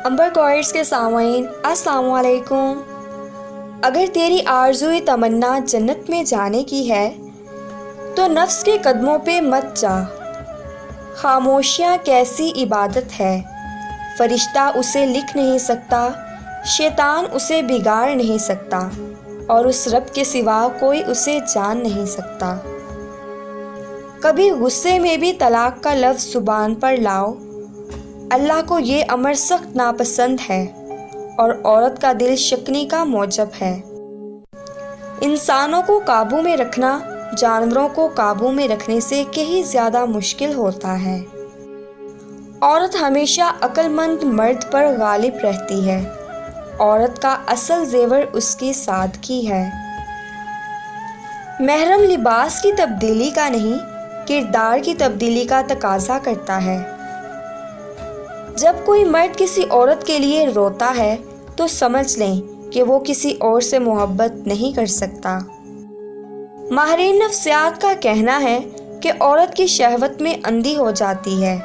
امبر کوائٹس کے سامعین السلام علیکم۔ اگر تیری آرزوئی تمنا جنت میں جانے کی ہے تو نفس کے قدموں پہ مت جا۔ خاموشیاں کیسی عبادت ہے، فرشتہ اسے لکھ نہیں سکتا، شیطان اسے بگاڑ نہیں سکتا، اور اس رب کے سوا کوئی اسے جان نہیں سکتا۔ کبھی غصے میں بھی طلاق کا لفظ زبان پر لاؤ، اللہ کو یہ امر سخت ناپسند ہے، اور عورت کا دل شکنی کا موجب ہے۔ انسانوں کو قابو میں رکھنا جانوروں کو قابو میں رکھنے سے کہیں زیادہ مشکل ہوتا ہے۔ عورت ہمیشہ عقل مند مرد پر غالب رہتی ہے۔ عورت کا اصل زیور اس کی سادگی ہے۔ محرم لباس کی تبدیلی کا نہیں، کردار کی تبدیلی کا تقاضا کرتا ہے۔ جب کوئی مرد کسی عورت کے لیے روتا ہے تو سمجھ لیں کہ وہ کسی اور سے محبت نہیں کر سکتا۔ ماہرین نفسیات کا کہنا ہے کہ عورت کی شہوت میں اندھی ہو جاتی ہے